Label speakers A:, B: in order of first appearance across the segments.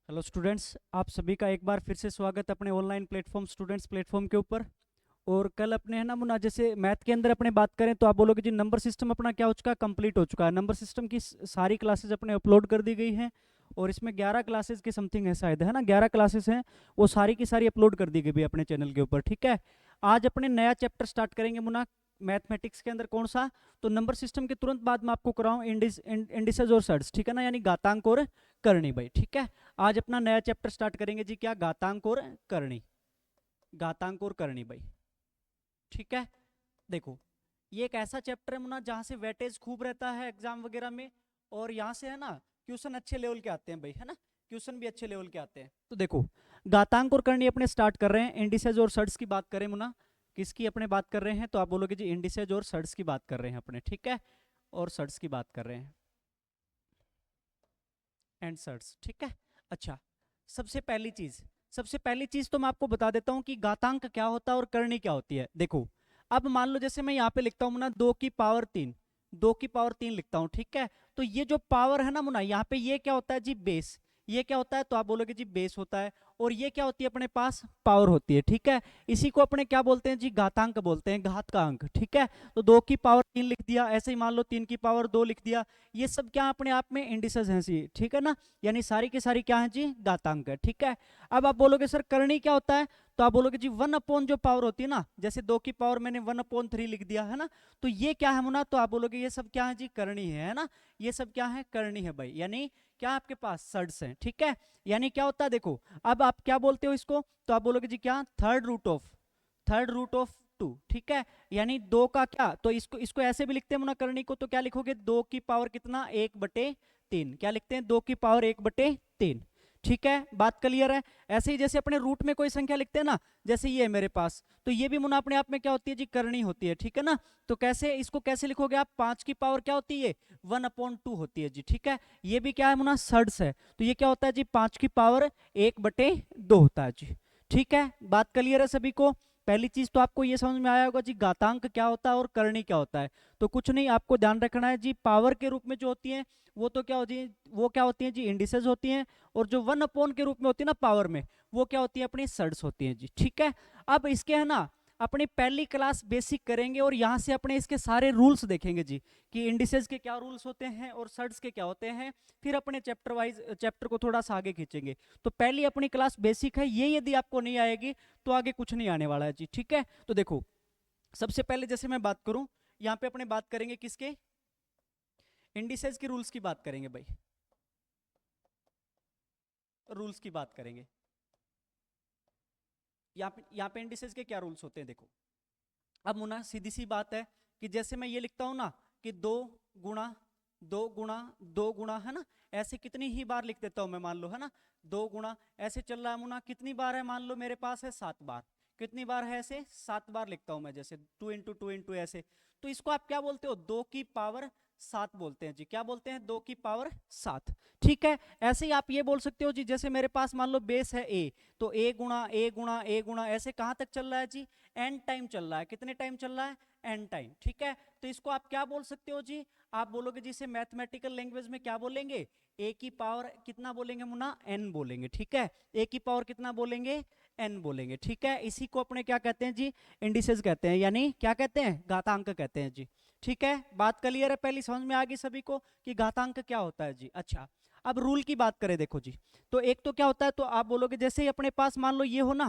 A: Hello students, आप सभी का एक बार फिर से स्वागत अपने ऑनलाइन प्लेटफॉर्म स्टूडेंट्स प्लेटफॉर्म के ऊपर। और कल अपने है ना मुना, जैसे मैथ के अंदर अपने बात करें तो आप बोलोगे जी नंबर सिस्टम अपना क्या हो चुका है, कंप्लीट हो चुका है। नंबर सिस्टम की सारी क्लासेस अपने अपलोड कर दी गई हैं। और इसमें 11 क्लासेस की समथिंग है शायद, है ना, 11 क्लासेस हैं। वो सारी की सारी अपलोड कर दी गई अपने चैनल के ऊपर। ठीक है, आज अपने नया चैप्टर स्टार्ट करेंगे मुना मैथमेटिक्स के अंदर। कौन सा? तो नंबर सिस्टम के तुरंत बाद मैं आपको कराऊँ इंडिसेस और सर्ट्स, ठीक है ना, यानी घातांक और करनी भाई। ठीक है, आज अपना नया चैप्टर स्टार्ट करेंगे जी, क्या? घातांक और करनी। घातांक और करनी भाई। ठीक है, देखो ये एक ऐसा चैप्टर है मुन्ना जहां से वेटेज खूब रहता है एग्जाम वगैरह में। और यहाँ से है ना क्वेश्चन अच्छे लेवल के आते हैं भाई, है ना, क्वेश्चन भी अच्छे लेवल के आते हैं। तो देखो घातांक और करनी अपने स्टार्ट कर रहे हैं। इंडिसेज और सर्ट्स की बात करें मुन्ना, किसकी अपने बात कर रहे हैं? तो आप बोलोगे जी इंडिसेज और सर्ट्स की बात कर रहे हैं अपने। ठीक है, और सर्ट्स की बात कर रहे हैं, एंड सर्ट्स। ठीक है, अच्छा, सबसे पहली चीज तो मैं आपको बता देता हूं कि घातांक क्या होता है और करनी क्या होती है। देखो अब मान लो जैसे मैं यहाँ पे लिखता हूँ ना 2 की पावर 3, 2 की पावर 3 लिखता हूँ। ठीक है, तो ये जो पावर है ना मुना, यहाँ पे ये क्या होता है जी? बेस। ये क्या होता है? तो आप बोलोगे जी बेस होता है। और ये क्या होती है अपने पास? पावर होती है। ठीक है, इसी को अपने क्या बोलते हैं जी? घातांक बोलते हैं, घात का अंक। ठीक है, तो 2 की पावर 3 लिख दिया, ऐसे ही मान लो 3 की पावर 2 लिख दिया। ये सब क्या अपने आप में इंडिसेस हैं सी, ठीक है ना, यानी सारी की सारी क्या है जी? घातांक है। ठीक है, अब आप बोलोगे सर करनी क्या होता है? तो आप बोलोगे जी 1 अपॉन जो पावर होती है ना, जैसे 2 की पावर मैंने 1/3 लिख दिया, है ना, तो ये क्या है मुना? तो आप बोलोगे ये सब क्या है जी? करनी है ना, ये सब क्या है? करनी है भाई, यानी क्या आपके पास सर्ड्स हैं। ठीक है, यानी क्या होता है देखो, अब आप क्या बोलते हो इसको? तो आप बोलोगे जी क्या? Third root of 2। ठीक है, यानी 2 का क्या? तो इसको इसको ऐसे भी लिखते हैं मुना करनी को, तो क्या लिखोगे? 2 की पावर कितना? 1/3। क्या लिखते हैं? 2 की पावर 1/3। ठीक है, बात क्लियर है? ऐसे ही जैसे अपने रूट में कोई संख्या लिखते हैं ना, जैसे ये है मेरे पास, तो ये भी मुना अपने आप में क्या होती है जी? करनी होती है। ठीक है ना, तो कैसे इसको कैसे लिखोगे आप? 5 की पावर क्या होती है? 1/2 होती है जी। ठीक है, ये भी क्या है मुना? सर्ड्स है। तो ये क्या होता है जी? 5 की पावर 1/2 होता है जी। ठीक है, बात क्लियर है सभी को? पहली चीज तो आपको ये समझ में आया होगा जी घातांक क्या होता है और करनी क्या होता है। तो कुछ नहीं, आपको ध्यान रखना है जी, पावर के रूप में जो होती है वो तो क्या होती है? वो क्या होती है जी? इंडिसेस होती हैं। और जो 1 अपॉन के रूप में होती है ना पावर में, वो क्या होती है? अपनी सर्ड्स होती हैं जी। ठीक है, अब इसके है ना अपनी पहली क्लास बेसिक करेंगे और यहाँ से अपने इसके सारे रूल्स देखेंगे जी, कि इंडिसेस के क्या रूल्स होते हैं और सर्ड्स के क्या होते हैं। फिर अपने चैप्टर वाइज चैप्टर को थोड़ा सा आगे खींचेंगे। तो पहली अपनी क्लास बेसिक है, ये यदि आपको नहीं आएगी तो आगे कुछ नहीं आने वाला है जी। ठीक है, तो देखो सबसे पहले जैसे मैं बात करूं, यहाँ पे अपने बात करेंगे किसके? इंडिसेस के रूल्स की बात करेंगे भाई, रूल्स की बात करेंगे। यहाँ पे इंडिसेस के क्या रूल्स होते हैं देखो। अब मुना सीधी सी बात है कि जैसे मैं ये लिखता हूं ना कि 2 गुणा 2 गुणा 2 गुणा, है ना, ऐसे कितनी ही बार लिख देता हूं मैं, मान लो, है ना, 2 गुणा ऐसे चल रहा है मुना, कितनी बार है? मान लो मेरे पास है 7 बार। कितनी बार है? ऐसे 7 बार लिखता हूं मैं, जैसे 2 × 2 × ऐसे। तो इसको आप क्या बोलते हो? 2 की पावर 7 बोलते हैं जी। क्या बोलते हैं? 2 की पावर 7। ठीक है, ऐसे ही आप ये बोल सकते हो जी, जैसे मेरे पास मान लो बेस है ए, तो ए गुणा ऐसे कहां तक चल रहा है जी? एन टाइम चल रहा है। कितने टाइम चल रहा है? N time. ठीक है, तो इसको आप क्या बोल सकते हो जी? आप बोलोगे जिसे मैथमेटिकल लैंग्वेज में क्या बोलेंगे? ए की पावर कितना बोलेंगे मुन्ना? एन बोलेंगे। ठीक है, ए की पावर कितना बोलेंगे? एन बोलेंगे। ठीक है, इसी को अपने क्या कहते हैं जी? इंडिसेस कहते हैं, यानी क्या कहते हैं? घातांक कहते हैं जी। ठीक है, बात क्लियर है? पहली समझ में आ गई सभी को कि घातांक क्या होता है जी। अच्छा, अब रूल की बात करें, देखो जी, तो एक तो क्या होता है, तो आप बोलोगे जैसे ही अपने पास मान लो ये हो ना,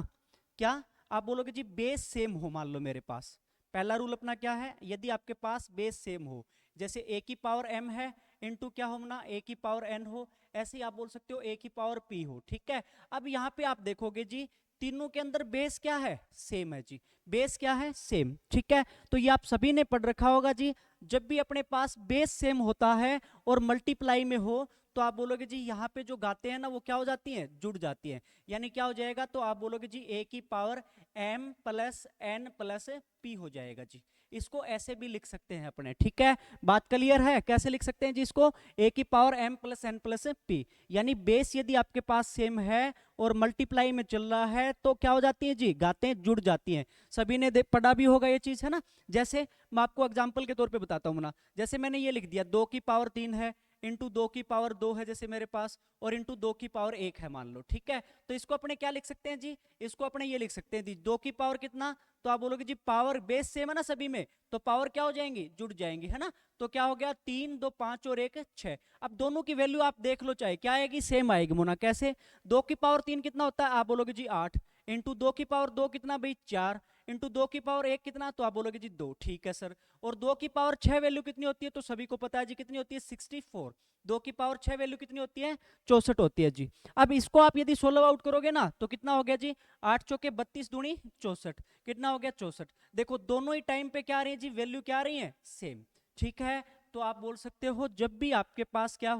A: क्या आप बोलोगे जी? बेस सेम हो, मान लो मेरे पास। पहला रूल अपना क्या है? यदि आपके पास बेस सेम हो, जैसे ए की पावर एम है इंटू क्या हो ना, ए की पावर एन हो, ऐसे ही आप बोल सकते हो ए की पावर पी हो। ठीक है, अब यहाँ पे आप देखोगे जी तीनों के अंदर बेस क्या है? सेम है जी। बेस क्या है? सेम। ठीक है, तो ये आप सभी ने पढ़ रखा होगा जी, जब भी अपने पास बेस सेम होता है और मल्टीप्लाई में हो, तो आप बोलोगे जी यहाँ पे जो गाते हैं ना वो क्या हो जाती हैं? जुड़ जाती हैं। यानी क्या हो जाएगा? तो आप बोलोगे जी ए की power m plus n plus p हो जाएगा जी। इसको ऐसे भी लिख सकते हैं अपने। ठीक है, बात क्लियर है? कैसे लिख सकते हैं जी इसको? ए की power m plus n plus p, यानी बेस यदि आपके पास सेम है और मल्टीप्लाई में चल रहा है तो क्या हो जाती है जी? गातें जुड़ जाती हैं। सभी ने पढ़ा भी होगा ये चीज, है ना। जैसे मैं आपको एग्जांपल के तौर पे बताता हूँ ना, जैसे मैंने ये लिख दिया 2 की पावर 3 है, इंटू 2 की पावर 2 है जैसे मेरे पास, और इंटू 2 की पावर 1 है मान लो, ठीक है। तो इसको अपने क्या लिख सकते हैं जी, इसको अपने ये लिख सकते हैं जी 2 की पावर कितना, तो आप बोलोगे जी पावर बेस सेम है ना सभी में, तो पावर क्या हो जाएंगी, जुड़ जाएंगी, है ना। तो क्या हो गया 3 2 5 और 1 6। अब दोनों की वैल्यू आप देख लो, चाहे क्या आएगी, सेम आएगी मुना। कैसे, 2 की पावर 3 कितना होता है, आप बोलोगे जी 8, इंटू 2 की पावर 2 कितना भाई 4, इंटू 2 की पावर 1 कितना, तो आप बोलोगे जी 2, ठीक है सर। और 2 की पावर 6 वैल्यू कितनी होती है, तो सभी को पता है जी कितनी होती है 64। 2 की पावर 6 वैल्यू कितनी होती है 64 होती है जी। अब इसको आप यदि सोल्व आउट करोगे ना तो कितना हो गया जी, 8 चौके 32 दूनी 64, कितना हो गया 64। देखो दोनों ही टाइम पे क्या आ रही है जी, वैल्यू क्या आ रही है, सेम, ठीक है। तो आप बोल सकते हो जब भी आपके पास क्या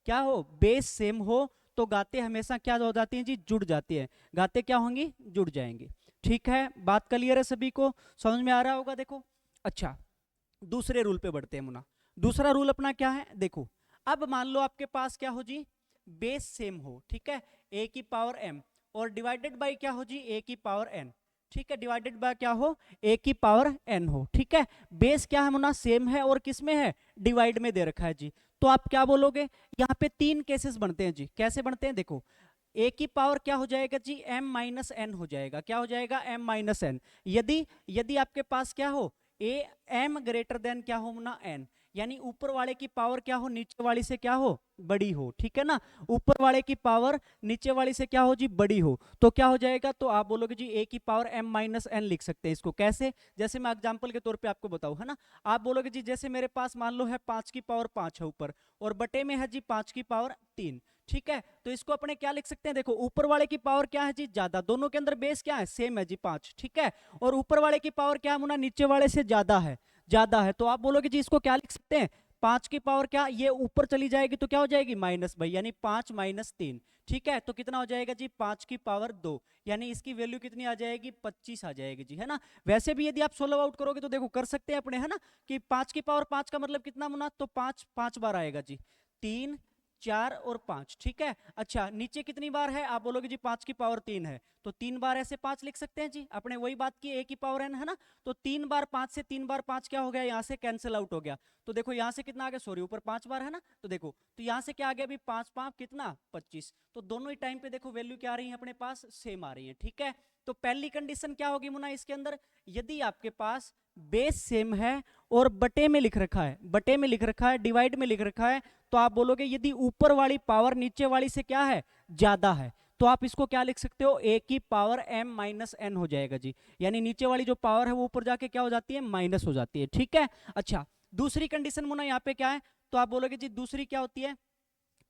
A: हो बेस सेम हो तो गाते हमेशा क्या हो जाती हैं जी, जुड़ जाती है, गाते क्या होंगी, जुड़ जाएंगी, ठीक है। बात क्लियर है सभी को, समझ में आ रहा होगा। देखो अच्छा, दूसरे रूल पे बढ़ते हैं मुना। दूसरा रूल अपना क्या है, देखो अब मान लो आपके पास क्या हो जी, बेस सेम हो, ठीक है, a की पावर m और डिवाइडेड बाय क्या हो जी, a की पावर n, ठीक है, डिवाइडेड बाय क्या हो, a की पावर n हो, ठीक है। बेस क्या है मुना, सेम है, और किस में है, डिवाइड में दे रखा है जी। तो आप क्या बोलोगे, यहाँ पे 3 केसेस बनते हैं जी, कैसे बनते हैं, देखो a की पावर क्या हो जाएगा जी, m माइनस एन हो जाएगा, क्या हो जाएगा, m माइनस एन। यदि यदि आपके पास क्या हो, a m ग्रेटर देन क्या हो ना n, यानी ऊपर वाले की पावर क्या हो, नीचे वाली से क्या हो, बड़ी हो, ठीक है ना। ऊपर वाले की पावर नीचे वाली से क्या हो जी, बड़ी हो, तो क्या हो जाएगा, तो आप बोलोगे जी a की पावर m माइनस एन लिख सकते हैं इसको। कैसे, जैसे मैं एग्जांपल के तौर पे आपको बताऊं, है ना। आप बोलोगे जी जैसे मेरे पास मान लो है 5 की पावर 5 है ऊपर, और बटे में है जी 5 की पावर 3, ठीक है। तो इसको अपने क्या लिख सकते हैं, देखो ऊपर वाले की पावर क्या है जी, ज्यादा, दोनों के अंदर बेस क्या है, सेम है जी 5, ठीक है। और ऊपर वाले की पावर क्या है मुना, नीचे वाले से ज्यादा है, ज्यादा है। तो आप बोलोगे जी इसको क्या लिख सकते हैं, 5 की पावर क्या, ये ऊपर चली जाएगी तो क्या हो जाएगी, माइनस भाई, यानी 5 माइनस 3, ठीक है। तो कितना हो जाएगा जी, 5 की पावर 2, यानी इसकी वैल्यू कितनी आ जाएगी, 25 आ जाएगी जी, है ना। वैसे भी यदि आप सोल्व आउट करोगे तो देखो कर सकते हैं अपने, है ना, कि 5 की पावर 5 का मतलब कितना मुना, तो 5 5 बार आएगा जी, 3 4 और 5, ठीक है। अच्छा नीचे कितनी बार है, आप बोलोगे जी 5 की पावर 3 है, तो 3 बार ऐसे 5 लिख सकते हैं जी, अपने वही बात की a की पावर n, है ना। तो 3 बार 5 से 3 बार 5 क्या हो गया, यहाँ से कैंसिल आउट हो गया। तो देखो यहाँ से कितना आ गया, सॉरी ऊपर 5 बार है ना, तो देखो तो यहाँ से क्या आ गया अभी, 5 5 कितना 25। तो दोनों ही टाइम पे देखो वैल्यू क्या आ रही है अपने पास, सेम आ रही है, ठीक है। तो पहली कंडीशन क्या होगी मुना इसके अंदर, यदि आपके पास बेस सेम है और बटे में लिख रखा है, बटे में लिख रखा है, डिवाइड में लिख रखा है, तो आप बोलोगे यदि ऊपर वाली पावर नीचे वाली से क्या है, ज्यादा है, तो आप इसको क्या लिख सकते हो, a की पावर m माइनस एन हो जाएगा जी। यानी नीचे वाली जो पावर है वो ऊपर जाके क्या हो जाती है, माइनस हो जाती है, ठीक है। अच्छा दूसरी कंडीशन मुना यहाँ पे क्या है, तो आप बोलोगे जी दूसरी क्या होती है,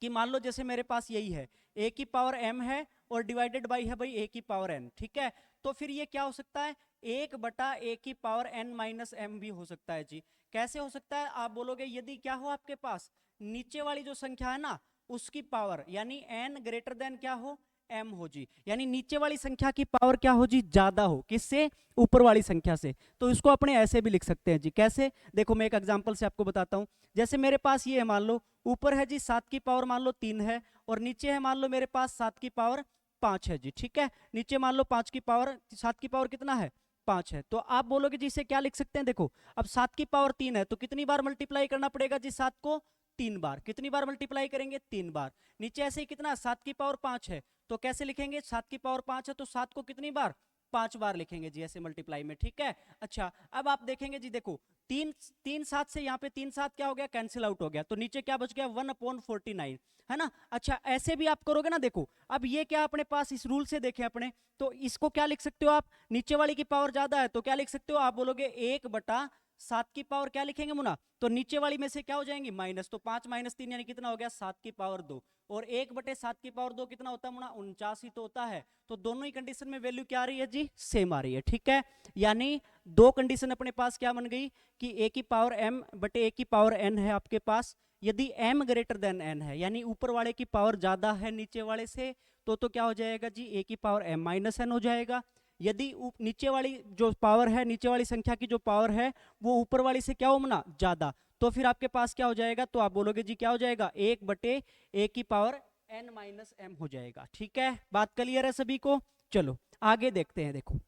A: कि मान लो जैसे मेरे पास यही है, a की पावर m है और डिवाइडेड बाई है भाई a की पावर n, ठीक है। तो फिर ये क्या हो सकता है, 1 बटा a की पावर n माइनस m भी हो सकता है जी। कैसे हो सकता है, आप बोलोगे यदि क्या हो आपके पास, नीचे वाली जो संख्या है ना उसकी पावर यानी n ग्रेटर देन क्या हो, m हो जी, यानी नीचे वाली संख्या की पावर क्या हो जी, ज्यादा हो, किससे, ऊपर वाली संख्या से। तो इसको अपने ऐसे भी लिख सकते हैं जी, कैसे, देखो मैं एक एग्जांपल से आपको बताता हूं। जैसे मेरे पास ये है, मान लो ऊपर है जी 7 की पावर मान लो 3 है, और नीचे है मान लो मेरे पास 7 की पावर 5 है जी, ठीक है। नीचे मान लो 5 की पावर 7 की पावर कितना है, 5 है। तो आप बोलोगे जी इसे क्या लिख सकते हैं, देखो अब 7 की पावर 3 है तो कितनी बार मल्टीप्लाई करना पड़ेगा जी 7 को, 3 बार। कितनी बार मल्टीप्लाई करेंगे, 3 बार। नीचे ऐसे ही कितना 7 की पावर 5 है, तो कैसे लिखेंगे, 7 की पावर 5 है तो 7 को कितनी बार, 5 बार लिखेंगे जी ऐसे मल्टीप्लाई में, ठीक है। अच्छा अब आप देखेंगे जी, देखो 3 3 7 से यहाँ पे 3 7 क्या हो गया, कैंसिल आउट हो गया, तो नीचे क्या बच गया 1/49, है ना। अच्छा ऐसे भी आप करोगे ना, देखो अब ये क्या अपने पास इस रूल से देखें अपने, तो इसको क्या लिख सकते हो आप, नीचे वाली की पावर ज्यादा है तो क्या लिख सकते हो, आप बोलोगे 1/7 की पावर क्या लिखेंगे मुना, तो नीचे वाली में से क्या हो जाएंगी माइनस, तो 5 माइनस 3 यानी कितना हो गया 7 की पावर 2, और 1/7 की पावर 2 कितना होता है मुना, 49 ही तो होता है। तो दोनों ही कंडीशन में वैल्यू क्या आ रही है जी, सेम आ रही है, ठीक है। यानी दो कंडीशन अपने पास क्या बन गई, कि a की पावर m बटे a की पावर n है आपके पास, यदि m ग्रेटर देन n है यानी ऊपर वाले की पावर ज्यादा है नीचे वाले से, तो क्या हो जाएगा जी, a की पावर m माइनस एन हो जाएगा। यदि नीचे वाली जो पावर है, नीचे वाली संख्या की जो पावर है वो ऊपर वाली से क्या हो ना, ज्यादा, तो फिर आपके पास क्या हो जाएगा, तो आप बोलोगे जी क्या हो जाएगा, 1/a की पावर n माइनस m हो जाएगा, ठीक है। बात क्लियर है सभी को, चलो आगे देखते हैं। देखो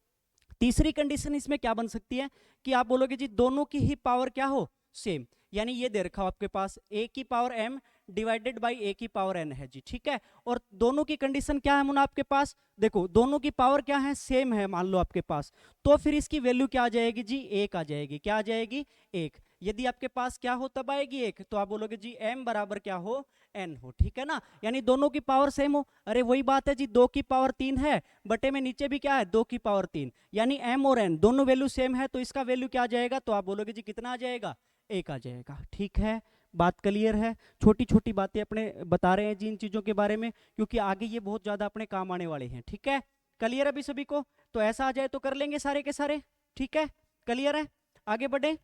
A: तीसरी कंडीशन इसमें क्या बन सकती है, कि आप बोलोगे जी दोनों की ही पावर क्या हो, सेम, यानी ये दे रखा हो आपके पास a की पावर m डिवाइडेड बाई ए की पावर n है जी, ठीक है। और दोनों की कंडीशन क्या है मुना आपके पास, देखो दोनों की पावर क्या है, सेम है मान लो आपके पास, तो फिर इसकी वैल्यू क्या आ जाएगी जी, 1 आ जाएगी। क्या आ जाएगी, 1। यदि आपके पास क्या हो तब आएगी 1, तो आप बोलोगे जी m बराबर क्या हो, n हो, ठीक है ना। यानी दोनों की पावर सेम हो। अरे वही बात है जी, 2 की पावर 3 है, बटे में नीचे भी क्या है 2 की पावर 3, यानी m और n दोनों वैल्यू सेम है, तो इसका वैल्यू क्या आ जाएगा, तो आप बोलोगे जी कितना आ जाएगा, 1 आ जाएगा, ठीक है। बात क्लियर है। छोटी छोटी बातें अपने बता रहे हैं जी इन चीजों के बारे में, क्योंकि आगे ये बहुत ज्यादा अपने काम आने वाले हैं, ठीक है। क्लियर अभी सभी को, तो ऐसा आ जाए तो कर लेंगे सारे के सारे, ठीक है। क्लियर है, आगे बढ़े।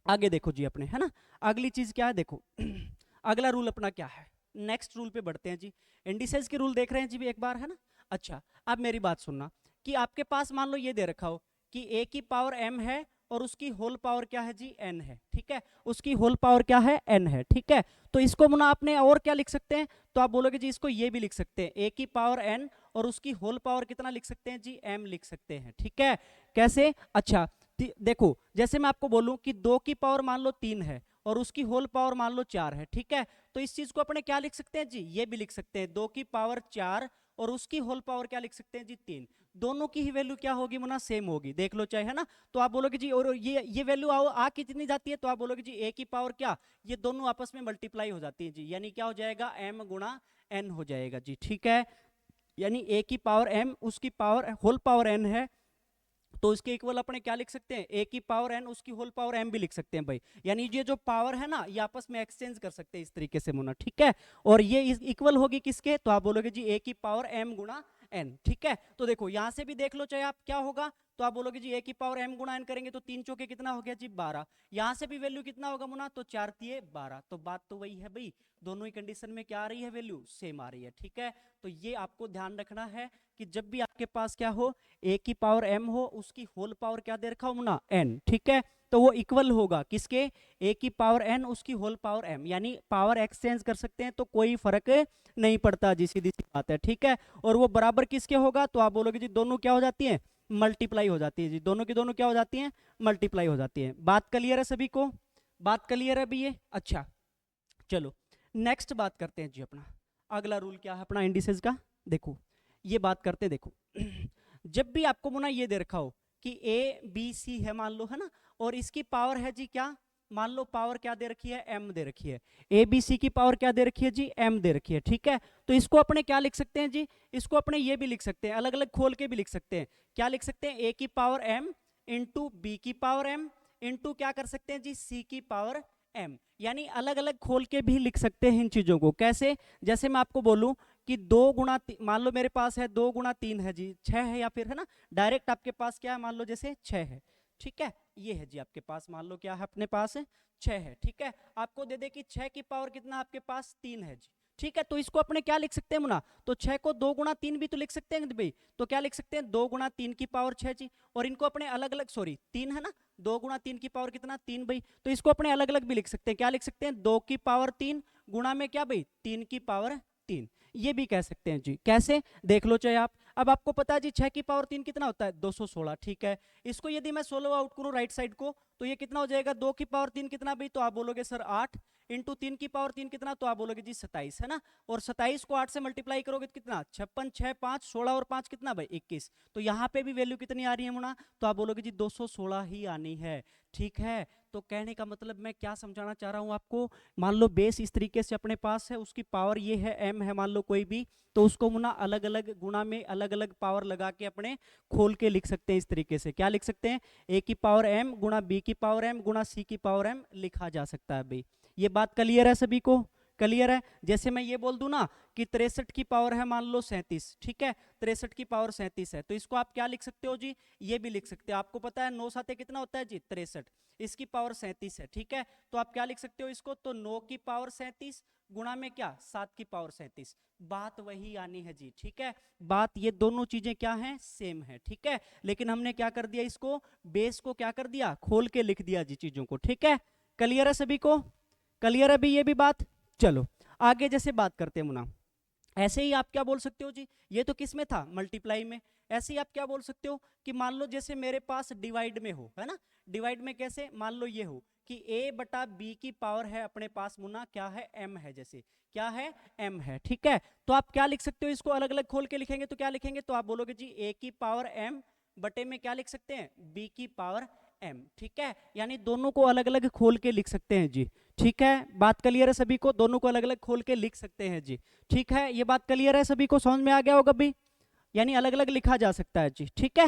A: आगे देखो जी अपने, है ना, अगली चीज क्या है, देखो अगला रूल अपना क्या है, नेक्स्ट रूल पे बढ़ते हैं जी। इंडिसेस के रूल देख रहे हैं जी एक बार, है ना। अच्छा, अब मेरी बात सुनना कि आपके पास मान लो ये दे रखा हो कि a की पावर m है और उसकी होल पावर क्या है जी, n है, ठीक है। उसकी होल पावर क्या है, n है, ठीक है। तो इसको मुना आपने और क्या लिख सकते हैं, तो आप बोलोगे जी इसको ये भी लिख सकते हैं, a की पावर n और उसकी होल पावर कितना लिख सकते हैं जी, m लिख सकते हैं, ठीक है। कैसे, अच्छा देखो जैसे मैं आपको बोलूं कि 2 की पावर मान लो 3 है और उसकी होल पावर मान लो 4 है, ठीक है। तो इस चीज को अपने क्या लिख सकते हैं जी, ये भी लिख सकते हैं, 2 की पावर 4 और उसकी होल पावर क्या लिख सकते हैं जी, 3। दोनों की ही वैल्यू क्या होगी मुना, सेम होगी, देख लो चाहे, है ना। तो आप बोलोगे जी, और ये वैल्यू आ कितनी जाती है, तो आप बोलोगे जी a की पावर क्या, ये दोनों आपस में मल्टीप्लाई हो जाती है जी, यानी क्या हो जाएगा, m गुणा n हो जाएगा जी, ठीक है। यानी a की पावर m उसकी पावर होल पावर n है, तो इसके इक्वल अपने क्या लिख सकते हैं, a की पावर n उसकी होल पावर m भी लिख सकते हैं भाई। यानी ये जो पावर है ना, ये आपस में एक्सचेंज कर सकते हैं इस तरीके से मुना, ठीक है। और ये इक्वल होगी किसके, तो आप बोलोगे जी a की पावर m गुणा n, ठीक है। तो देखो यहां से भी देख लो चाहे आप, क्या होगा, तो आप बोलोगे जी a की पावर m गुणा n करेंगे तो 3 चौके कितना हो गया जी, 12। यहां से भी वैल्यू कितना होगा मुना, तो 4 तिये 12। तो बात तो वही है भाई, दोनों ही कंडीशन में क्या आ रही है, वैल्यू सेम आ रही है, ठीक है। तो ये आपको ध्यान रखना है कि जब भी आपके पास क्या हो, a की पावर m हो, उसकी होल पावर क्या दे रखा हो मुना, n, ठीक है। तो वो इक्वल होगा किसके, a की पावर n उसकी होल पावर m, यानी पावर एक्सचेंज कर सकते हैं तो कोई फर्क नहीं पड़ता जी, सीधी सी बात है, ठीक है। और वो बराबर किसके होगा, तो आप बोलोगे जी दोनों क्या हो जाती है, मल्टीप्लाई हो जाती है जी, दोनों की दोनों क्या हो जाती है, मल्टीप्लाई हो जाती है। बात क्लियर है सभी को, बात क्लियर है अभी ये, अच्छा चलो नेक्स्ट बात करते हैं जी अपना। अगला रूल क्या है अपना इंडिसेस का, देखो ये बात करते हैं, देखो जब भी आपको मुना ये दे रखा हो कि a b c है मान लो, है ना, और इसकी पावर है जी क्या, मान लो पावर क्या दे रखी है, m दे रखी है, a b c की पावर क्या दे रखी है जी, m दे रखी है, ठीक है। तो इसको अपने क्या लिख सकते हैं जी, इसको अपने ये भी लिख सकते हैं, अलग अलग खोल के भी लिख सकते हैं। क्या लिख सकते हैं, a की पावर m इंटू बी की पावर m इंटू क्या कर सकते हैं जी, c की पावर m, यानी अलग अलग खोल के भी लिख सकते हैं इन चीजों को। कैसे, जैसे मैं आपको बोलूं कि 2 गुणा, मान लो मेरे पास है 2 गुणा 3 है जी 6 है, या फिर है ना डायरेक्ट आपके पास क्या है, मान लो जैसे 6 है, ठीक है। ये है जी आपके पास, मान लो क्या है अपने पास, 6 है, ठीक है। आपको दे दे कि 6 की पावर कितना आपके पास 3 है जी, ठीक है। तो इसको अपने क्या लिख सकते हैं मुना, तो 6 को 2 गुणा 3 भी तो लिख सकते हैं भाई, तो क्या लिख सकते हैं, 2 गुणा 3 की पावर 6 जी। और इनको अपने अलग अलग, सॉरी 3 है ना, 2 गुणा 3 की पावर कितना 3 भाई, तो इसको अपने अलग अलग भी लिख सकते हैं। क्या लिख सकते हैं, 2 की पावर 3 गुणा में क्या भाई, 3 की पावर 3, ये भी कह सकते हैं जी। कैसे, देख लो चाहे आप। अब आपको पता है जी 6 की पावर 3 कितना होता है, 216, ठीक है। इसको यदि मैं 16 आउट करूं राइट साइड को, तो ये कितना हो जाएगा, 2 की पावर 3 कितना भाई, तो आप बोलोगे सर 8 इंटू 3 की पावर 3 कितना, तो आप बोलोगे जी 27, है ना। और 27 को 8 से मल्टीप्लाई करोगे तो कितना, 56 6 5 16 और 5 कितना भाई 21। तो यहाँ पे भी वैल्यू कितनी आ रही है मुना, तो आप बोलोगे जी 216 ही आनी है, ठीक है। तो कहने का मतलब मैं क्या समझाना चाह रहा हूँ आपको, मान लो बेस इस तरीके से अपने पास है, उसकी पावर ये है m है मान लो कोई भी, तो उसको मुना अलग अलग गुणा में अलग अलग पावर लगा के अपने खोल के लिख सकते हैं इस तरीके से। क्या लिख सकते हैं, a की पावर m गुणा b की पावर m गुणा c की पावर m लिखा जा सकता है भाई। ये बात क्लियर है सभी को, क्लियर है। जैसे मैं ये बोल दूं ना कि 63 की पावर है मान लो 37, ठीक है, 63 की पावर 37 है, तो इसको आप क्या लिख सकते हो जी, ये भी लिख सकते हो। आपको पता है 9 साते कितना होता है जी 63, इसकी पावर 37 है, ठीक है। तो आप क्या लिख सकते हो इसको, तो 9 की पावर 37 गुणा में क्या 7 की पावर 37, बात वही आनी है जी, ठीक है। बात ये दोनों चीजें क्या हैं, सेम है, ठीक है। लेकिन हमने क्या कर दिया, इसको बेस को क्या कर दिया, खोल के लिख दिया जी चीजों को, ठीक है। क्लियर है सभी को, क्लियर है भी ये भी बात। चलो आगे जैसे बात करते हैं मुना, ऐसे ही आप क्या बोल सकते हो जी, ये तो किस में था, मल्टीप्लाई में। ऐसे ही आप क्या बोल सकते हो कि मान लो जैसे मेरे पास डिवाइड में हो, है ना, डिवाइड में कैसे, मान लो ये हो कि a बटा b की पावर है अपने पास मुना क्या है, m है, जैसे क्या है, m है, ठीक है। तो आप क्या लिख सकते हो, इसको अलग अलग खोल के लिखेंगे तो क्या लिखेंगे, तो आप बोलोगे जी a की पावर m बटे में क्या लिख सकते हैं, b की पावर m, ठीक है। यानी दोनों को अलग अलग खोल के लिख सकते हैं जी, ठीक है। बात क्लियर है सभी को, दोनों को अलग अलग खोल के लिख सकते हैं जी, ठीक है। ये बात क्लियर है सभी को, समझ में आ गया होगा भाई, यानी अलग अलग लिखा जा सकता है जी, ठीक है,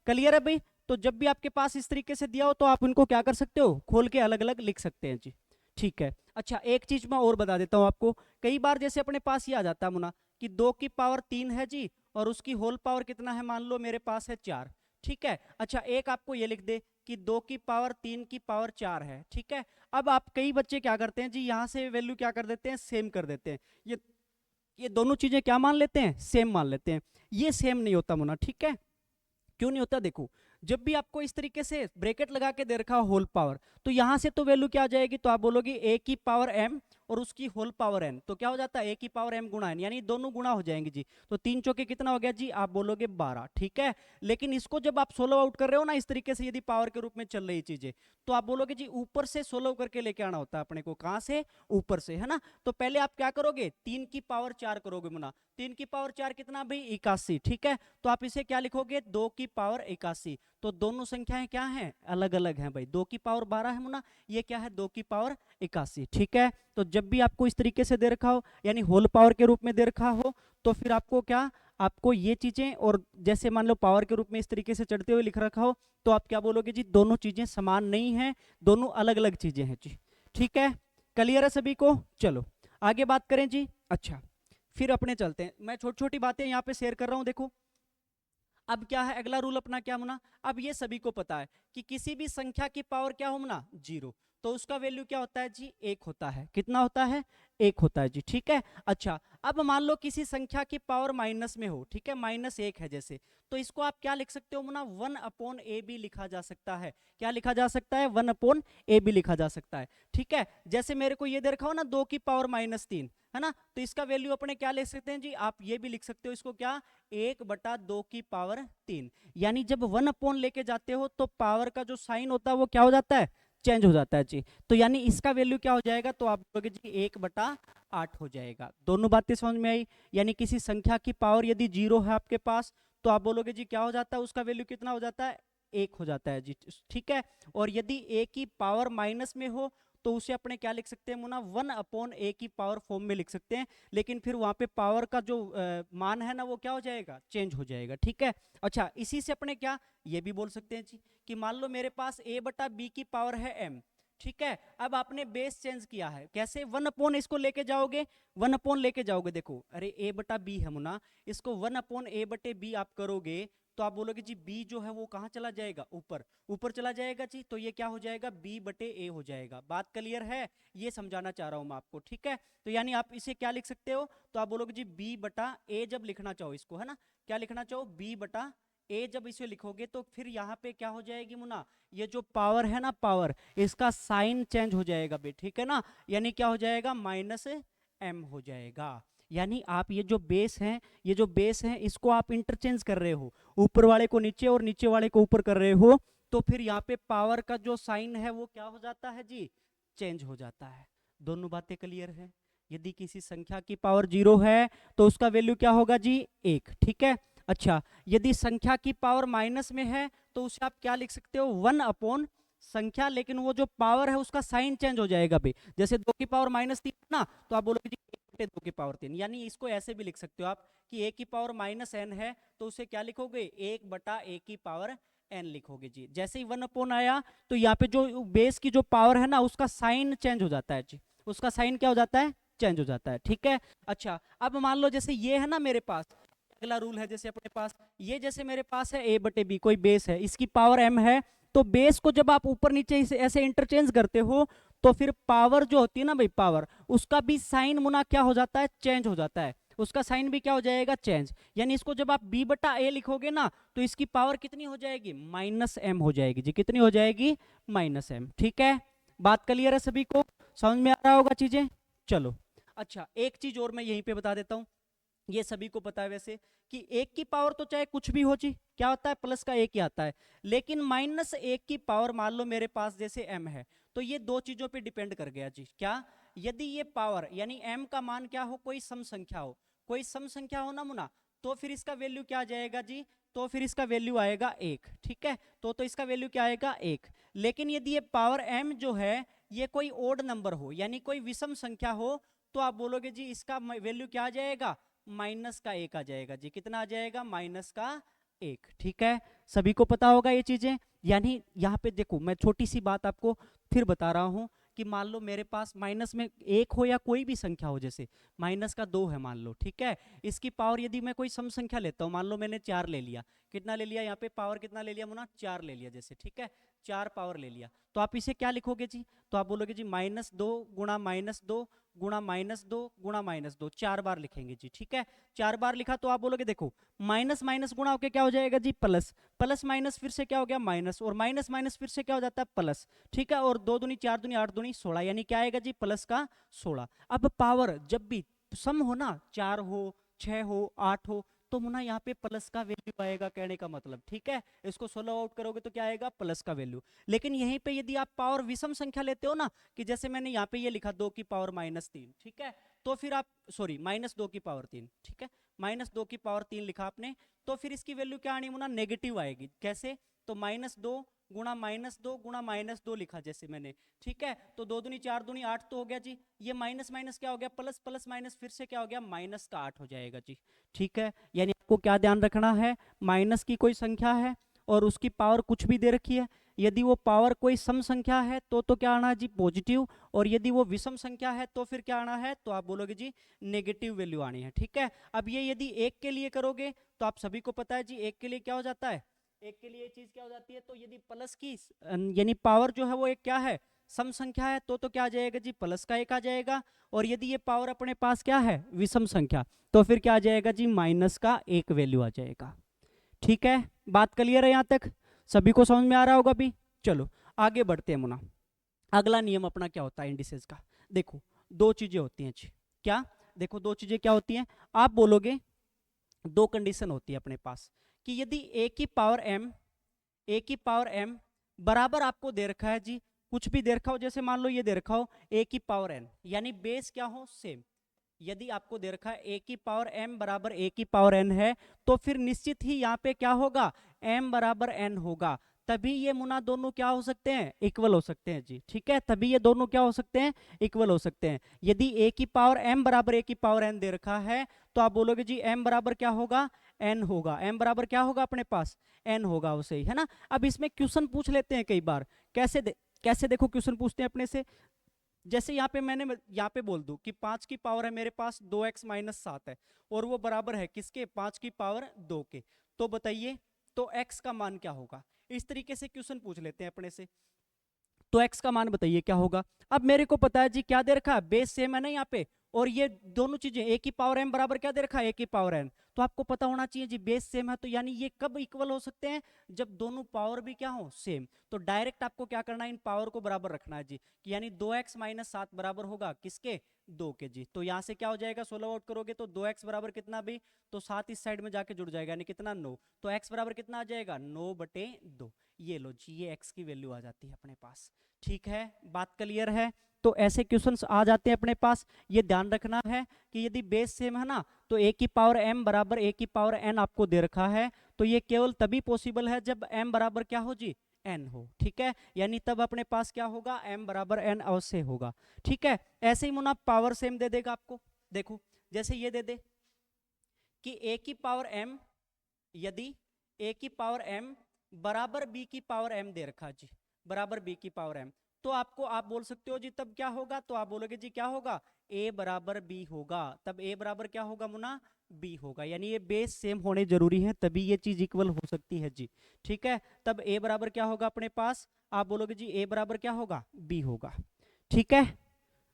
A: क्लियर है भाई। तो जब भी आपके पास इस तरीके से दिया हो तो आप उनको क्या कर सकते हो, खोल के अलग अलग लिख सकते हैं जी, ठीक है। अच्छा एक चीज मैं और बता देता हूं आपको, कई बार जैसे अपने पास ये आ जाता है मुना कि 2 की पावर 3 है जी और उसकी होल पावर कितना है, मान लो मेरे पास है 4, ठीक है। अच्छा एक आपको ये लिख दे कि 2 की पावर 3 की पावर 4 है, ठीक है। अब आप कई बच्चे क्या करते हैं जी, यहां से वैल्यू क्या कर देते हैं, सेम कर देते हैं, ये दोनों चीजें क्या मान लेते हैं, सेम मान लेते हैं। ये सेम नहीं होता मुना, ठीक है। क्यों नहीं होता, देखो जब भी आपको इस तरीके से ब्रैकेट लगा के दे रखा हो होल पावर, तो यहां से तो वैल्यू क्या आ जाएगी, तो आप बोलोगे a की पावर m और उसकी होल पावर n, तो क्या हो जाता है a की पावर m गुणा n, यानी दोनों गुणा हो जाएंगे जी। तो 3 चौके कितना हो गया जी, आप बोलोगे 12, ठीक है। लेकिन इसको जब आप सोल्व आउट कर रहे हो ना इस तरीके से, यदि पावर के रूप में चल रही चीजें, तो आप बोलोगे जी ऊपर से सोल्व करके लेके आना होता है अपने को, कहां से, ऊपर से, है ना। तो पहले आप क्या करोगे, 3 की पावर 4 करोगे मुना, 3 की पावर 4 कितना भाई, 81, ठीक है। तो आप इसे क्या लिखोगे, 2 की पावर 81। तो दोनों संख्याएं क्या हैं, अलग अलग हैं भाई, 2 की पावर 12 है मुना, ये क्या है 2 की पावर 81, ठीक है। तो जब भी आपको इस तरीके से दे रखा हो, यानी होल पावर के रूप में दे रखा हो, तो फिर आपको क्या, आपको ये चीजें, और जैसे मान लो पावर के रूप में इस तरीके से चढ़ते हुए लिख रखा हो, तो आप क्या बोलोगे जी, दोनों चीजें समान नहीं है, दोनों अलग अलग चीजें हैं जी, ठीक है। क्लियर है सभी को, चलो आगे बात करें जी। अच्छा फिर अपने चलते हैं, मैं छोटी छोटी बातें यहाँ पे शेयर कर रहा हूं, देखो अब क्या है अगला रूल अपना, क्या होना, अब ये सभी को पता है कि किसी भी संख्या की पावर क्या होना, 0, तो उसका वैल्यू क्या होता है जी, 1 होता है, कितना होता है, 1 होता है जी, ठीक है। अच्छा अब मान लो किसी संख्या की पावर माइनस में हो, ठीक है, -1 है जैसे, तो इसको आप क्या लिख सकते हो मुना, 1/AB लिखा जा सकता है, क्या लिखा जा सकता है, 1/AB लिखा जा सकता है, ठीक है। जैसे मेरे को ये दे रखा हो ना 2 की पावर -3, है ना, तो इसका वैल्यू अपने क्या लिख सकते हैं जी, आप ये भी लिख सकते हो इसको क्या, 1/2 की पावर 3, यानी जब 1 लेके जाते हो तो पावर का जो साइन होता है वो क्या हो जाता है, चेंज हो जाता है जी। तो यानी इसका वैल्यू क्या हो जाएगा, तो आप बोलोगे जी 1/8 हो जाएगा। दोनों बातें समझ में आई, यानी किसी संख्या की पावर यदि 0 है आपके पास, तो आप बोलोगे जी क्या हो जाता है, उसका वैल्यू कितना हो जाता है, 1 हो जाता है जी, ठीक है। और यदि a की पावर माइनस में हो, तो उसे अपने क्या लिख सकते हैं मुना, 1/a की पावर फॉर्म में लिख सकते हैं, लेकिन फिर वहां पे पावर का जो मान है ना वो क्या हो जाएगा, चेंज हो जाएगा, ठीक है। अच्छा इसी से अपने क्या ये भी बोल सकते हैं जी कि मान लो मेरे पास a/b की पावर है m, ठीक है। अब आपने बेस चेंज किया है, कैसे, 1 इसको लेके जाओगे, 1 लेके जाओगे, देखो अरे a/b है मुना, इसको 1/a/b आप करोगे, तो आप बोलोगे जी b जो है वो कहाँ चला जाएगा, ऊपर, ऊपर चला जाएगा जी, तो ये क्या हो जाएगा, b/a हो जाएगा। बात क्लियर है, ये समझाना चाह रहा हूं मैं आपको, ठीक है। तो यानी आप इसे क्या लिख सकते हो, तो आप बोलोगे जी b/a, जब लिखना चाहो इसको, है ना, क्या लिखना चाहो, b/a, जब इसे लिखोगे तो फिर यहाँ पे क्या हो जाएगी मुना, ये जो पावर है ना, पावर, इसका साइन चेंज हो जाएगा बे, ठीक है ना, यानी क्या हो जाएगा, -m हो जाएगा। यानी आप ये जो बेस है, ये जो बेस है इसको आप इंटरचेंज कर रहे हो, ऊपर वाले को नीचे और नीचे वाले को ऊपर कर रहे हो, तो फिर यहाँ पे पावर का जो साइन है वो क्या हो जाता है जी, चेंज हो जाता है। दोनों बातें क्लियर है, यदि किसी संख्या की पावर 0 है तो उसका वैल्यू क्या होगा जी, 1, ठीक है। अच्छा यदि संख्या की पावर माइनस में है तो उसे आप क्या लिख सकते हो, 1 संख्या, लेकिन वो जो पावर है उसका साइन चेंज हो जाएगा भाई, जैसे 2 की पावर -3 ना, तो आप बोलोगे जी 1/2 की पावर 3, यानी इसको ऐसे भी लिख सकते हो आप कि a की पावर -n है, तो उसे क्या लिखोगे, 1/a की पावर n लिखोगे जी। जैसे ही 1 आया तो यहाँ पे जो बेस की जो पावर है ना उसका साइन चेंज हो जाता है जी, उसका साइन क्या हो जाता है, चेंज हो जाता है, ठीक है। अच्छा अब मान लो जैसे ये है ना मेरे पास, अगला रूल है, जैसे अपने पास ये, जैसे मेरे पास है a/b, कोई बेस है, इसकी पावर m है, तो बेस को जब आप ऊपर नीचे इसे ऐसे इंटरचेंज करते हो तो फिर पावर जो होती है ना भाई, पावर, उसका भी साइन मुना क्या हो जाता है, चेंज हो जाता है, उसका साइन भी क्या हो जाएगा, चेंज। यानी इसको जब आप b/a लिखोगे ना तो इसकी पावर कितनी हो जाएगी, -m हो जाएगी जी, कितनी हो जाएगी, -m, ठीक है। बात क्लियर है सभी को, समझ में आ रहा होगा चीजें, चलो। अच्छा एक चीज और मैं यहीं पे बता देता हूं, ये सभी को पता है वैसे कि 1 की पावर तो चाहे कुछ भी हो जी, क्या होता है, प्लस का 1 ही आता है, लेकिन -1 की पावर मान लो मेरे पास जैसे m है, तो ये दो चीजों पे डिपेंड कर गया जी। क्या? यदि ये पावर यानी m का मान क्या हो, कोई सम संख्या हो, कोई सम संख्या हो ना मुना, तो फिर इसका वैल्यू क्या आ जाएगा जी, तो फिर इसका वैल्यू आएगा 1। ठीक है, तो इसका वैल्यू क्या आएगा 1। लेकिन यदि ये पावर m जो है ये कोई ओड नंबर हो यानी कोई विषम संख्या हो, तो आप बोलोगे जी इसका वैल्यू क्या आ जाएगा, माइनस का 1 आ जाएगा जी। कितना आ जाएगा, माइनस का 1। ठीक है, सभी को पता होगा ये चीजें। यानी यहाँ पे देखो मैं छोटी सी बात आपको फिर बता रहा हूं कि मान लो मेरे पास माइनस में 1 हो या कोई भी संख्या हो, जैसे माइनस का 2 है मान लो, ठीक है, इसकी पावर यदि मैं कोई सम संख्या लेता हूँ, मान लो मैंने 4 ले लिया, कितना ले लिया यहाँ पे पावर, कितना ले लिया मुना, 4 ले लिया जैसे, ठीक है, 4 पावर ले लिया, तो आप इसे क्या लिखोगे जी, तो आप बोलोगे जी -2 गुणा -2 गुणा -2 गुणा -2, 4 बार लिखेंगे जी। ठीक है, 4 बार लिखा तो आप बोलोगे देखो माइनस माइनस गुणा होके क्या हो जाएगा जी, प्लस, प्लस माइनस फिर से क्या हो गया माइनस, और माइनस माइनस फिर से क्या हो जाता है प्लस। ठीक है, और 2 दूनी 4 दूनी 8 दूनी 16, यानी क्या आएगा जी प्लस का 16। अब पावर जब भी सम हो ना, 4 हो 6 हो 8 हो, तो मुना यहाँ पे प्लस का वैल्यू आएगा, कहने का मतलब। ठीक है, इसको सोल्व आउट करोगे तो क्या आएगा, प्लस का वैल्यू। लेकिन यहीं पे यदि आप पावर विषम संख्या लेते हो ना, कि जैसे मैंने यहाँ पे ये लिखा 2 की पावर -3, ठीक है, तो फिर आप सॉरी -2 की पावर 3, ठीक है, -2 की पावर 3 लिखा आपने, तो फिर इसकी वैल्यू क्या आनी मुना, नेगेटिव आएगी। कैसे, तो -2 गुणा -2 गुणा -2 लिखा जैसे मैंने, ठीक है, तो 2 दूनी 4 दूनी 8 तो हो गया जी, ये माइनस माइनस क्या हो गया प्लस, प्लस माइनस फिर से क्या हो गया माइनस का 8 हो जाएगा जी। ठीक है, यानी आपको क्या ध्यान रखना है, माइनस की कोई संख्या है और उसकी पावर कुछ भी दे रखी है, यदि वो पावर कोई सम संख्या है तो क्या आना है जी पॉजिटिव, और यदि वो विषम संख्या है तो फिर क्या आना है, तो आप बोलोगे जी नेगेटिव वैल्यू आनी है। ठीक है, अब ये यदि 1 के लिए करोगे तो आप सभी को पता है जी 1 के लिए क्या हो जाता है, 1 के लिए ये चीज क्या हो जाती है, तो यदि प्लस की यानी पावर जो है वो एक क्या है, सम संख्या है, तो क्या आ जाएगा जी प्लस का 1 आ जाएगा, और यदि ये पावर अपने पास क्या है विषम संख्या, तो फिर क्या आ जाएगा जी माइनस का 1 वैल्यू आ जाएगा। ठीक है, बात क्लियर है यहाँ तक, सभी को समझ में आ रहा होगा भी। चलो आगे बढ़ते हैं मुना, अगला नियम अपना क्या होता है इंडिसेस का। देखो दो चीजें होती हैं जी, क्या, देखो दो चीजें क्या होती हैं, आप बोलोगे दो कंडीशन होती है अपने पास, कि यदि a की पावर m बराबर आपको दे रखा है जी, कुछ भी दे रखा हो, जैसे मान लो ये दे रखा हो a की पावर n, यानी बेस क्या हो सेम, यदि आपको दे रखा है a की पावर m बराबर a की पावर n है, तो फिर निश्चित ही यहाँ पे क्या होगा, m बराबर n होगा, तभी ये मुना दोनों क्या हो सकते हैं, इक्वल हो सकते हैं जी। ठीक है, तभी ये दोनों क्या हो सकते हैं, इक्वल हो सकते हैं। यदि a की पावर m बराबर a की पावर n दे रखा है, तो आप बोलोगे जी m बराबर क्या होगा, n होगा, m बराबर क्या होगा अपने पास, n होगा, उसे ही है ना। अब इसमें क्वेश्चन पूछ लेते हैं कई बार, कैसे देखो क्वेश्चन पूछते हैं अपने से, जैसे यहाँ पे मैंने यहाँ पे बोल दूं कि 5 की पावर है मेरे पास 2x - 7 है, और वो बराबर है किसके, 5 की पावर 2 के, तो बताइए तो x का मान क्या होगा। इस तरीके से क्वेश्चन पूछ लेते हैं अपने से, तो x का मान बताइए क्या होगा। अब मेरे को पता है जी क्या दे रखा है, बेस सेम है ना यहाँ पे, और ये दोनों चीजें a की पावर m बराबर क्या दे रखा है, a की पावर n, तो आपको पता होना चाहिए जी बेस सेम है, तो यानी ये कब इक्वल हो सकते हैं, जब दोनों पावर भी क्या हो सेम। तो डायरेक्ट आपको क्या करना है, इन पावर को बराबर रखना है जी, कि यानी 2x - 7 बराबर होगा किसके, 2 के जी। तो यहाँ से क्या हो जाएगा, सोल्व आउट करोगे तो 2x बराबर कितना भी, तो 7 इस साइड में जाके जुड़ जाएगा, यानी कितना 9, तो x बराबर कितना आ जाएगा 9/2, ये लो जी, ये x की वैल्यू आ जाती है अपने पास। ठीक है, बात क्लियर है। तो ऐसे क्वेश्चंस आ जाते हैं अपने पास, ये ध्यान रखना है कि यदि बेस सेम है ना, तो a की पावर m बराबर a की पावर n आपको दे रखा है, तो ये केवल तभी पॉसिबल है जब m बराबर क्या हो जी, n हो। ठीक है, यानी तब अपने पास क्या होगा, m बराबर n अवश्य होगा। ठीक है, ऐसे ही मुना पावर सेम दे देगा आपको, देखो जैसे ये दे दे कि a की पावर m, यदि a की पावर m बराबर b की पावर m दे रखा जी, बराबर b की पावर m, तो आपको आप बोल सकते हो जी तब क्या होगा, तो आप बोलोगे जी क्या होगा, a बराबर b होगा, तब a बराबर क्या होगा मुना, b होगा, यानी ये बेस सेम होने जरूरी है तभी ये चीज इक्वल हो सकती है जी। ठीक है, तब a बराबर क्या होगा अपने पास, आप बोलोगे जी a बराबर क्या होगा, b होगा। ठीक है,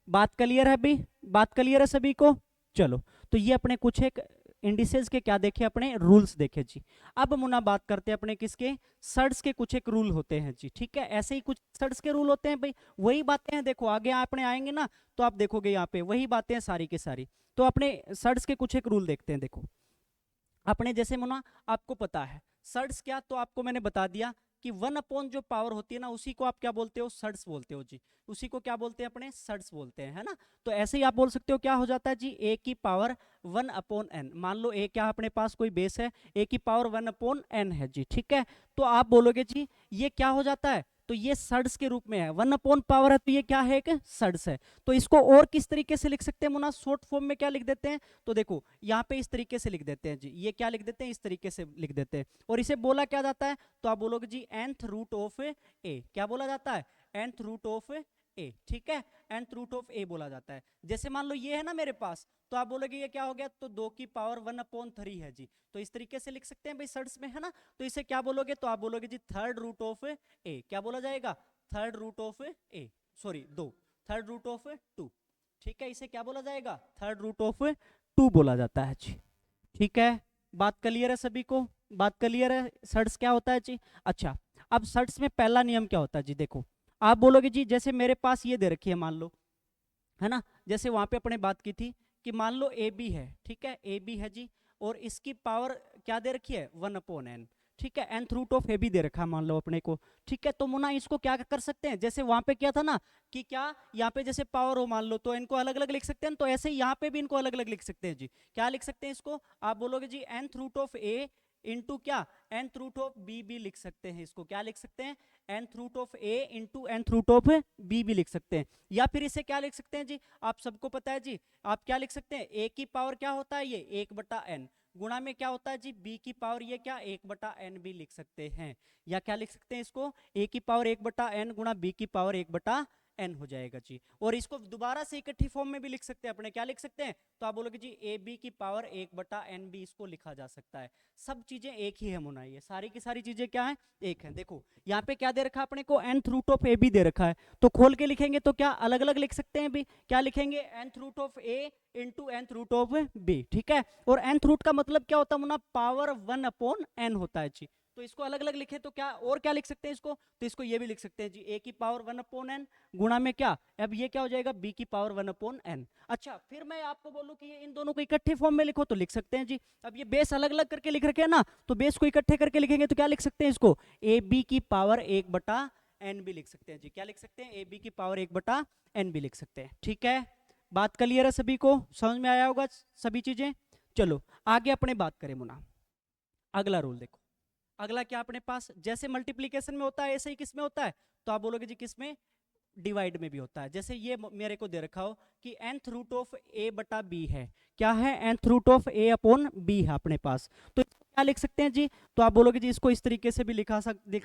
A: बात क्लियर है अभी, बात क्लियर है सभी को। चलो, तो ये अपने कुछ एक इंडिसेस के क्या देखे, अपने रूल्स देखे जी। अब मुना बात करते हैं अपने किसके, सर्ड्स के कुछ एक रूल होते हैं जी। ठीक है, ऐसे ही कुछ सर्ड्स के रूल होते हैं भाई, वही बातें हैं, देखो आगे अपने आएंगे ना तो आप देखोगे यहाँ पे वही बातें हैं सारी की सारी। तो अपने सर्ड्स के कुछ एक रूल देखते हैं। देखो अपने जैसे मुना आपको पता है सर्ड्स क्या, तो आपको मैंने बता दिया कि 1 जो पावर होती है ना, उसी को आप क्या बोलते हो, सर्ड्स बोलते हो जी। उसी को क्या बोलते हैं अपने, सर्ड्स बोलते हैं, है ना। तो ऐसे ही आप बोल सकते हो क्या हो जाता है जी, a की पावर 1/n। मान लो a क्या अपने पास कोई बेस है, a की पावर 1/n है जी, ठीक है। तो आप बोलोगे जी ये क्या हो जाता है, तो ये सर्ड्स के रूप में है, 1/पावर है तो ये क्या है, एक सर्ड्स है। तो इसको और किस तरीके से लिख सकते हैं मुना, शॉर्ट फॉर्म में क्या लिख देते हैं, तो देखो यहाँ पे इस तरीके से लिख देते हैं जी, ये क्या लिख देते हैं, इस तरीके से लिख देते हैं। और इसे बोला क्या जाता है, तो आप बोलोगे जी nth रूट ऑफ ए, क्या बोला जाता है, nth रूट ऑफ ए, ठीक है, nth रूट ऑफ ए बोला जाता है। जैसे मान लो ये है ना मेरे पास, तो आप बोलोगे ये क्या हो गया, तो 2 की पावर 1/3 है जी। तो इस तरीके से लिख सकते हैं भाई सर्ड्स में, है ना। तो इसे क्या बोलोगे, तो आप बोलोगे जी थर्ड रूट ऑफ ए, क्या बोला जाएगा, third root of a, sorry 2, third root of 2, ठीक है। इसे क्या बोला जाएगा, थर्ड रूट ऑफ 2 बोला जाता है जी, ठीक है। बात क्लियर है सभी को, बात क्लियर है, सर्ड्स क्या होता है जी। अच्छा, अब सर्ड्स में पहला नियम क्या होता है जी, देखो आप बोलोगे जी जैसे मेरे पास ये दे रखी है मान लो, है ना, जैसे वहां पे अपने बात की थी कि मान लो ए बी है, ठीक है, ए बी है जी, और इसकी पावर क्या दे रखी है, 1/n, ठीक है, nth root of A B दे रखा है मान लो अपने को, ठीक है। तो मुना इसको क्या कर सकते हैं, जैसे वहां पे क्या था ना कि क्या यहाँ पे जैसे पावर हो मान लो, तो इनको अलग अलग लिख सकते हैं, तो ऐसे यहाँ पे भी इनको अलग अलग लिख सकते हैं जी। क्या लिख सकते हैं इसको, आप बोलोगे जी nth root of a into क्या, nth रूट ऑफ बी भी लिख सकते हैं, इसको क्या लिख सकते हैं, nth root of a into nth root of b भी लिख सकते हैं। या फिर इसे क्या लिख सकते हैं जी, आप सबको पता है जी, आप क्या लिख सकते हैं, a की पावर क्या होता है, ये 1/n, गुणा में क्या होता है जी, b की पावर ये क्या 1/n भी लिख सकते हैं। या क्या लिख सकते हैं इसको, a की पावर 1/n गुणा b की पावर 1/n हो जाएगा जी। और इसको दोबारा से इकट्ठी फॉर्म में भी लिख सकते हैं अपने, क्या लिख सकते हैं, तो आप बोलोगे जी ए बी की पावर 1/n भी इसको लिखा जा सकता है। सब चीजें एक ही है मुना, ये सारी की सारी चीजें क्या है, एक है। देखो यहाँ पे क्या दे रखा है अपने को, nth root of A B दे रखा है, तो खोल के लिखेंगे तो क्या अलग अलग लिख सकते हैं भी, क्या लिखेंगे nth root of a into nth root of b, ठीक है। और nth रूट का मतलब क्या होता है मुना, पावर 1/n होता है जी। तो इसको अलग अलग लिखे तो क्या और क्या लिख सकते हैं इसको, तो इसको ये भी लिख सकते हैं जी, a की पावर 1/n गुणा में क्या, अब ये क्या हो जाएगा, b की पावर 1/n। अच्छा, फिर मैं आपको बोलूं कि ये इन दोनों को इकट्ठे फॉर्म में लिखो तो लिख सकते हैं जी। अब ये बेस अलग अलग करके लिख रखे हैं ना, तो बेस को इकट्ठे करके लिखेंगे तो क्या लिख सकते हैं इसको, ए बी की पावर 1/n भी लिख सकते हैं जी। क्या लिख सकते हैं, ए बी की पावर 1/n भी लिख सकते हैं, ठीक है। बात क्लियर है सभी को, समझ में आया होगा सभी चीजें। चलो आगे अपने बात करें मुना, अगला रूल देखो, अगला क्या अपने पास, जैसे मल्टीप्लीकेशन में होता है ऐसे ही किस में होता है, तो आप बोलोगे जी किस में, डिवाइड में भी होता है। जैसे ये मेरे को दे रखा हो कि nth रूट ऑफ a बटा b है, क्या है, nth root of a upon b है अपने पास, तो इसको क्या लिख सकते हैं जी, तो आप बोलोगे जी इसको इस तरीके से भी लिखा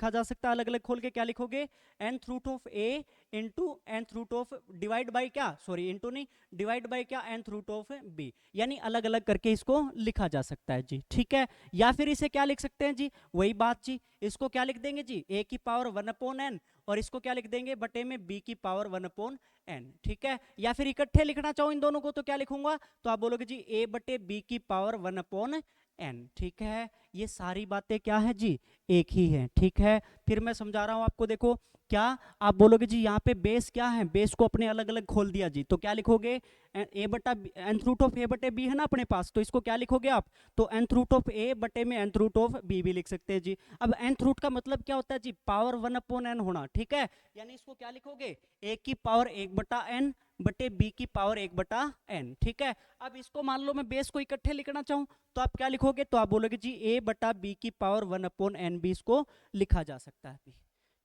A: जा सकता है, अलग अलग खोल के क्या लिखोगे, nth root of a into nth root of divide by क्या, सॉरी इंटू नहीं, डिवाइड बाई क्या, nth रूट ऑफ b, यानी अलग अलग करके इसको लिखा जा सकता है जी, ठीक है। या फिर इसे क्या लिख सकते हैं जी, वही बात जी, इसको क्या लिख देंगे जी, a की पावर 1/n, और इसको क्या लिख देंगे बटे में b की पावर 1/n, ठीक है। या फिर इकट्ठे लिखना चाहो इन दोनों को तो क्या लिखूंगा, तो आप बोलोगे जी a बटे b की पावर 1/n, ठीक है। ये सारी बातें क्या है जी, एक ही है, ठीक है। फिर मैं समझा रहा हूं आपको, देखो क्या आप बोलोगे जी यहाँ पे बेस क्या है, बेस को अपने अलग अलग खोल दिया जी, तो क्या लिखोगे, a बटा nth रूट ऑफ a बटे b है ना अपने पास, तो इसको क्या लिखोगे आप, तो nth रूट ऑफ a बटे में nth रूट ऑफ b भी लिख सकते हैं जी। अब nth रूट का मतलब क्या होता है जी, पावर 1/n होना, ठीक है। यानी इसको क्या लिखोगे, a की पावर 1/n बटे b की पावर 1/n, ठीक है। अब इसको मान लो मैं बेस को इकट्ठे लिखना चाहूं तो आप क्या लिखोगे, तो आप बोलोगे जी a बटा b की पावर 1/n भी इसको लिखा जा सकता है,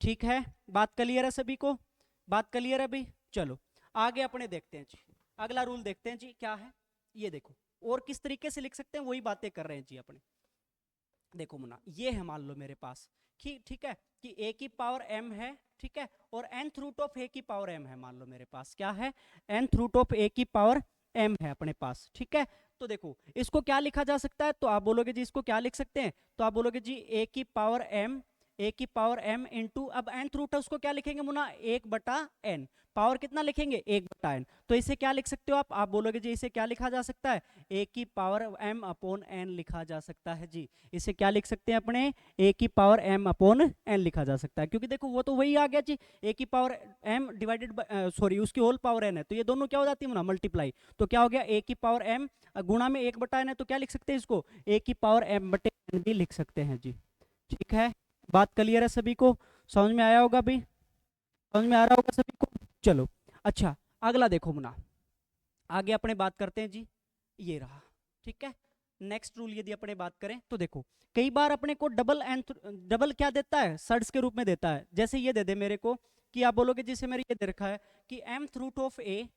A: ठीक है। बात क्लियर है सभी को, बात क्लियर है भाई। चलो आगे अपने देखते हैं जी, अगला रूल देखते हैं जी क्या है, ये देखो और किस तरीके से लिख सकते हैं वही बातें कर रहे हैं जी अपने। देखो मुन्ना ये है मान लो मेरे पास, ठीक है, कि a की पावर m है, ठीक है, और nth रूट ऑफ a की पावर m है, मान लो मेरे पास क्या है, nth रूट ऑफ a की पावर m है अपने पास, ठीक है। तो देखो इसको क्या लिखा जा सकता है, तो आप बोलोगे जी इसको क्या लिख सकते हैं, तो आप बोलोगे जी a की पावर m इंटू, अब nth रूट है उसको क्या लिखेंगे मुना, 1/n, पावर कितना लिखेंगे 1/n, तो इसे क्या लिख सकते हो आप बोलोगे जी इसे क्या लिखा जा सकता है, a की पावर m अपॉन n लिखा जा सकता है जी। इसे क्या लिख सकते हैं अपने, a की पावर m अपॉन n लिखा जा सकता है, क्योंकि देखो वो तो वही आ गया जी, a की power m divided by sorry उसकी होल पावर n है, तो ये दोनों क्या हो जाती है मुना, मल्टीप्लाई, तो क्या हो गया a की पावर m गुणा में 1/n है, तो क्या लिख सकते हैं इसको, a की पावर m बटे n भी लिख सकते हैं जी, ठीक है। बात क्लियर है सभी को? समझ में आया होगा भाई? समझ में आ रहा होगा सभी को? चलो अच्छा, अगला देखो मुना, आगे अपने बात करते हैं जी, ये रहा, ठीक है। नेक्स्ट रूल यदि अपने बात करें तो देखो, कई बार अपने को डबल क्या देता है, सर्ड्स के रूप में देता है। जैसे ये दे दे मेरे को कि आप बोलोगे जिसे मेरे ये दे रखा है कि mth root of A,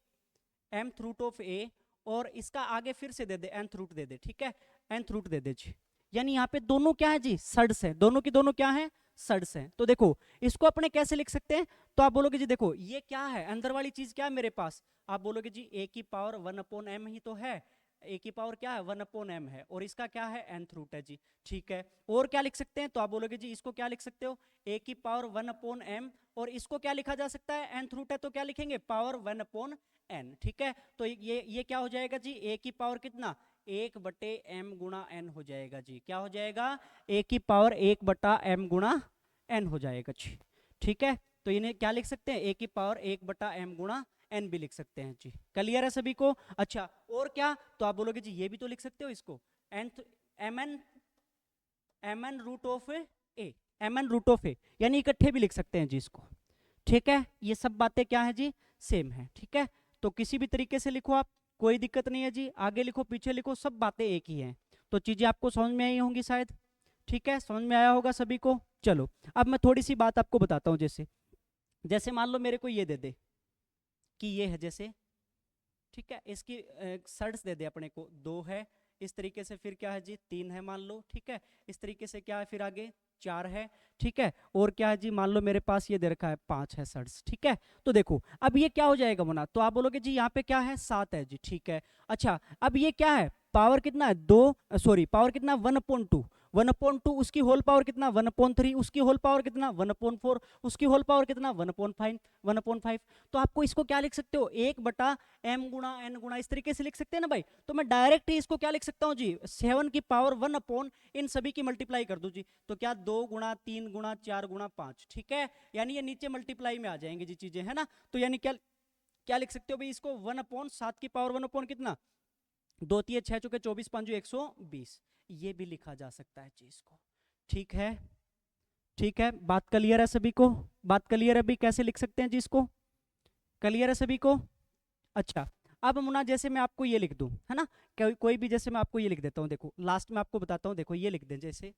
A: mth root of A, और इसका आगे फिर से दे दे nth रूट दे दे, ठीक है, nth रूट दे दे जी। यानी यहाँ पे दोनों क्या है जी, सर्ड्स है, दोनों की दोनों क्या है, सर्ड्स हैं। तो देखो इसको अपने कैसे लिख सकते हैं, तो आप बोलोगे जी देखो ये क्या है, अंदर वाली चीज क्या है मेरे पास, आप बोलोगे जी ए की पावर 1/m ही तो है, ए की पावर क्या है 1/m है, और इसका क्या है nth रूट है जी, ठीक है। और क्या लिख सकते हैं, तो आप बोलोगे जी इसको क्या लिख सकते हो, ए की पावर 1/m, और इसको क्या लिखा जा सकता है, nth रूट है तो क्या लिखेंगे, पावर 1/n, ठीक है। तो ये क्या हो जाएगा जी, ए की पावर कितना, 1/m गुणा n हो जाएगा जी, क्या हो जाएगा, ए की पावर 1/m गुणा n हो जाएगा जी, ठीक है। तो इन्हें क्या लिख सकते हैं, ए की पावर 1/m गुणा n भी लिख सकते हैं जी। क्लियर है सभी को? अच्छा और क्या, तो आप बोलोगे जी ये भी तो लिख सकते हो इसको, mn root of A, mn root of A, यानी इकट्ठे भी लिख सकते हैं जी इसको, ठीक है। ये सब बातें क्या है जी, सेम है, ठीक है। तो किसी भी तरीके से लिखो आप, कोई दिक्कत नहीं है जी, आगे लिखो पीछे लिखो, सब बातें एक ही हैं। तो चीजें आपको समझ में आई होंगी शायद, ठीक है, समझ में आया होगा सभी को। चलो अब मैं थोड़ी सी बात आपको बताता हूँ, जैसे जैसे मान लो मेरे को ये दे दे कि ये है जैसे, ठीक है, इसकी सर्ड्स दे दे अपने को 2 है, इस तरीके से फिर क्या है जी 3 है मान लो, ठीक है, इस तरीके से क्या है फिर आगे 4 है, ठीक है, और क्या है जी मान लो मेरे पास ये दे रखा है 5 है सर्ड्स, ठीक है। तो देखो अब ये क्या हो जाएगा मुना, तो आप बोलोगे जी यहाँ पे क्या है 7 है जी, ठीक है। अच्छा अब ये क्या है, पावर कितना है 2, सॉरी पावर कितना 1/2, 1/2 उसकी होल पावर कितना 1/3, उसकी होल पावर कितना 1/4, उसकी होल पावर कितना 1/5, 1/5। तो आपको इसको क्या लिख सकते हो, 1/m गुणा n गुणा, इस तरीके से लिख सकते हैं ना भाई। तो मैं डायरेक्ट ही इसको क्या लिख सकता हूँ जी, 7 की पावर 1/ इन सभी की मल्टीप्लाई कर दूं जी, तो क्या 2 गुणा 3 गुणा 4 गुणा 5, ठीक है। यानी ये नीचे मल्टीप्लाई में आ जाएंगे जी चीजें, है ना। तो यानी क्या क्या लिख सकते हो भाई इसको, 1/7 की पावर 1/ कितना, 2 3 6 चुके 24 5 120, ये भी लिखा जा सकता है जी इसको, ठीक है। ठीक है, बात क्लियर है सभी को? बात क्लियर है भाई, कैसे लिख सकते हैं जी इसको, क्लियर है सभी को? अच्छा अब मुना जैसे मैं आपको ये लिख दूं, है ना, कोई भी, जैसे मैं आपको ये लिख देता हूँ, देखो लास्ट में आपको बताता हूँ, देखो ये लिख दें जैसे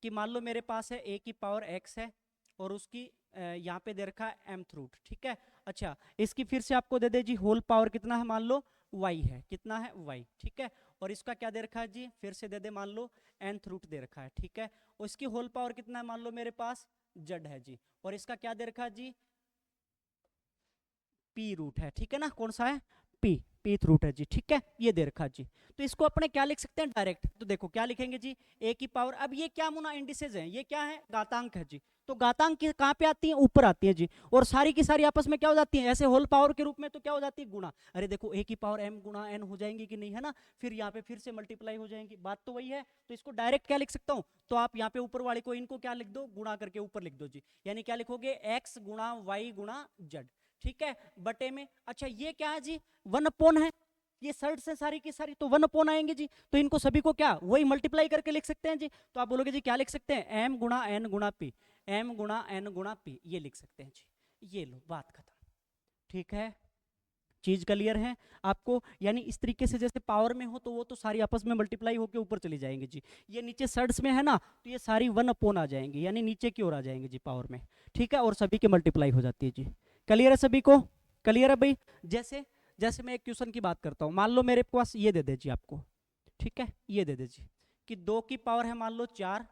A: कि मान लो मेरे पास है ए की पावर x है, और उसकी यहाँ पे दे रखा है mth रूट, ठीक है। अच्छा इसकी फिर से आपको दे दे जी होल पावर कितना है, मान लो y है, कितना है y, ठीक है। और इसका क्या दे रखा है जी, फिर से दे दे मान लो nth रूट दे रखा है, ठीक है। और इसकी होल पावर कितना है, मान लो मेरे पास z है जी, और इसका क्या दे रखा है जी, p रूट है, ठीक है ना, कौन सा है, पीथ रूट है जी, ठीक है, ये दे रखा जी। तो इसको अपने क्या लिख सकते हैं डायरेक्ट, तो देखो क्या लिखेंगे जी, ए की पावर, अब ये क्या मुना इंडिसेज है, ये क्या है घातांक है जी, तो घातांक कहाँ पे आती है, ऊपर आती है जी, और सारी की सारी आपस में क्या हो जाती है, ऐसे होल पावर के रूप में तो क्या हो जाती है गुणा, अरे देखो ए की पावर m गुणा n हो जाएंगी कि नहीं, है ना, फिर यहाँ पे फिर से मल्टीप्लाई हो जाएंगी, बात तो वही है। तो इसको डायरेक्ट क्या लिख सकता हूँ, तो आप यहाँ पे ऊपर वाले को इनको क्या लिख दो, गुणा करके ऊपर लिख दो जी, यानी क्या लिखोगे x गुणा y गुणा z, ठीक है, बटे में। अच्छा ये क्या है जी, 1/, है ये सर्ट से सारी की सारी, तो 1/, आएंगे जी, तो इनको सभी को क्या वही मल्टीप्लाई करके लिख सकते हैं जी। तो आप बोलोगे जी क्या लिख सकते हैं, m गुणा n गुणा p, m गुणा n गुणा p, ये लिख सकते हैं जी। ये लो बात खत्म, ठीक है, चीज क्लियर है आपको। यानी इस तरीके से जैसे पावर में हो तो वो तो सारी आपस में मल्टीप्लाई होकर ऊपर चली जाएंगे जी, ये नीचे सर्ड्स में है ना, तो ये सारी 1/, आ जाएंगे, यानी नीचे की ओर आ जाएंगे जी पावर में, ठीक है, और सभी की मल्टीप्लाई हो जाती है जी। क्लियर है सभी को? क्लियर है भाई? जैसे जैसे मैं एक क्वेश्चन की बात करता हूँ, मान लो मेरे पास ये दे दे जी आपको, ठीक है, ये दे दे जी कि 2 की पावर है मान लो 4,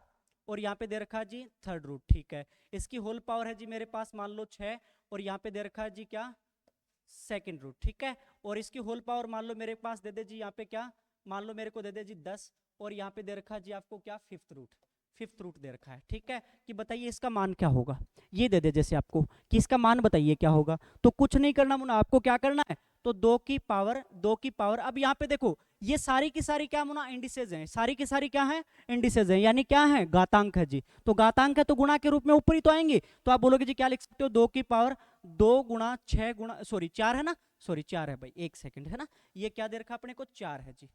A: और यहाँ पे दे रखा है जी 3rd रूट, ठीक है। इसकी होल पावर है जी मेरे पास मान लो 6, और यहाँ पे दे रखा है जी क्या 2nd रूट, ठीक है। और इसकी होल पावर मान लो मेरे पास दे दे जी यहाँ पे क्या, मान लो मेरे को दे दे जी 10, और यहाँ पे दे रखा है जी आपको क्या 5th रूट दे रखा है, ठीक है। कि बताइए इसका मान क्या होगा, ये दे दे जैसे आपको कि इसका मान बताइए क्या होगा, तो कुछ नहीं करना मुना, आपको क्या करना है, तो 2 की पावर, अब यहाँ पे देखो ये सारी की सारी क्या मुना इंडिसेज हैं, सारी की सारी क्या है इंडिसेज हैं, यानी क्या है घातांक है जी, तो घातांक है तो गुणा के रूप में ऊपर ही तो आएंगे। तो आप बोलोगे जी क्या लिख सकते हो, 2 की पावर 2 गुणा 6 गुणा, सॉरी 4 है ना, सॉरी 4 है भाई, 1 सेकंड, है ना, ये क्या दे रखा अपने को 4 है जी,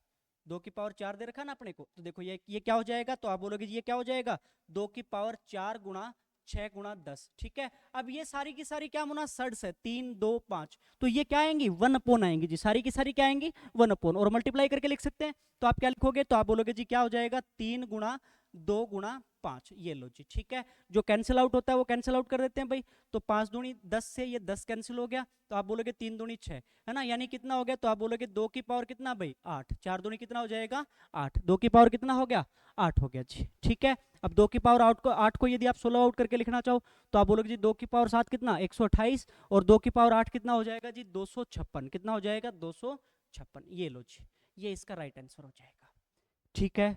A: 2 की पावर 4 दे रखा है ना अपने को, तो देखो ये क्या हो जाएगा, तो आप बोलोगे जी ये क्या हो जाएगा, 2 की पावर 4 गुणा 6 गुणा 10, ठीक है। अब ये सारी की सारी क्या मुना सड्स है, 3 2 5, तो ये क्या आएंगी 1 अपॉन आएंगी जी, सारी की सारी क्या आएंगी 1 अपॉन, और मल्टीप्लाई करके लिख सकते हैं, तो आप क्या लिखोगे, तो आप बोलोगे जी क्या हो जाएगा 3 गुणा 2 गुणा 5, ये लो जी, ठीक है। जो कैंसिल आउट होता है वो कैंसिल आउट कर देते हैं भाई, तो 5 दूनी 10 से ये 10 कैंसिल हो गया, तो आप बोलोगे 3 दूनी 6, है ना, यानी कितना हो गया, तो आप बोलोगे 2 की पावर कितना भाई 8, 4 दूनी कितना हो जाएगा 8, 2 की पावर कितना हो गया 8 हो गया जी, ठीक है। अब 2 की पावर 8 को यदि आप 16 आउट करके लिखना चाहो, तो आप बोलोगे जी 2 की पावर 7 कितना 128, और 2 की पावर 8 कितना हो जाएगा जी 256, कितना हो जाएगा 256, ये लो जी, ये इसका राइट आंसर हो जाएगा, ठीक है।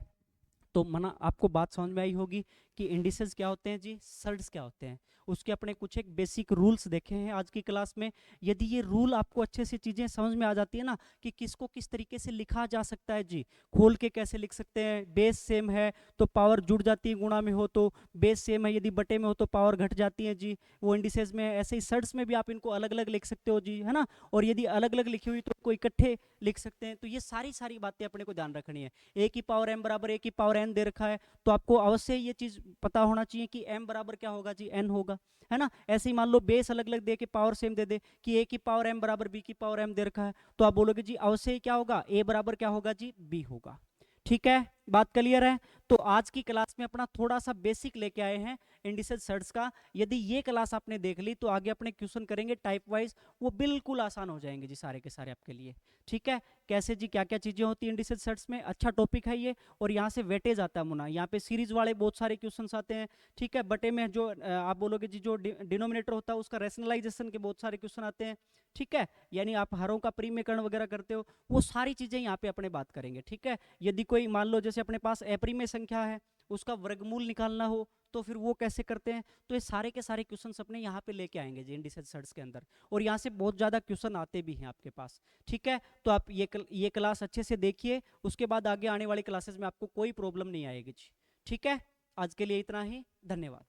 A: तो मना आपको बात समझ में आई होगी कि इंडिसेस क्या होते हैं जी, सड्स क्या होते हैं, उसके अपने कुछ एक बेसिक रूल्स देखे हैं आज की क्लास में। यदि ये रूल आपको अच्छे से चीज़ें समझ में आ जाती है ना कि किसको किस तरीके से लिखा जा सकता है जी, खोल के कैसे लिख सकते हैं, बेस सेम है तो पावर जुड़ जाती है, गुणा में हो तो बेस सेम है, यदि बटे में हो तो पावर घट जाती है जी, वो इंडिसेस में। ऐसे ही सड्स में भी आप इनको अलग अलग लिख सकते हो जी, है ना, और यदि अलग अलग लिखी हुई तो इनको इकट्ठे लिख सकते हैं। तो ये सारी बातें अपने को ध्यान रखनी है। ए की पावर एम बराबर ए की पावर एन दे रखा है, तो आपको अवश्य ये चीज पता होना चाहिए कि m बराबर क्या होगा जी n होगा, है ना। ऐसे ही मान लो बेस अलग अलग दे के पावर सेम दे दे कि a की पावर m बराबर b की पावर m दे रखा है, तो आप बोलोगे जी अवश्य ही क्या होगा a बराबर क्या होगा जी b होगा, ठीक है। बात क्लियर है। तो आज की क्लास में अपना थोड़ा सा बेसिक लेके आए हैं इंडिसेस सर्ट्स का। यदि ये क्लास आपने देख ली तो आगे अपने क्वेश्चन करेंगे टाइप वाइज, वो बिल्कुल आसान हो जाएंगे जी सारे के सारे आपके लिए, ठीक है। कैसे जी क्या क्या चीजें होती हैं इंडिसेस सर्ट्स में, अच्छा टॉपिक है ये, और यहाँ से वेटेज आता है मुना, यहाँ पे सीरीज वाले बहुत सारे क्वेश्चन आते हैं, ठीक है। बटे में जो आप बोलोगे जी जो डिनोमिनेटर होता है उसका रैशनलाइजेशन के बहुत सारे क्वेश्चन आते हैं, ठीक है। यानी आप हरों का परिमेयकरण वगैरह करते हो, वो सारी चीजें यहाँ पे अपने बात करेंगे, ठीक है। यदि कोई मान लो जैसे अपने पास अपरिमेय संख्या है, उसका वर्गमूल निकालना हो तो फिर वो कैसे करते हैं, तो ये सारे के सारे क्वेश्चंस अपने यहाँ पे लेके आएंगे जी इंडिसेस सर्ट्स के अंदर, और यहाँ से बहुत ज़्यादा क्वेश्चन आते भी हैं आपके पास, ठीक है। तो आप ये क्लास अच्छे से देखिए, उसके बाद आगे आने वाली क्लासेस में आपको कोई प्रॉब्लम नहीं आएगी जी, ठीक है। आज के लिए इतना ही, धन्यवाद।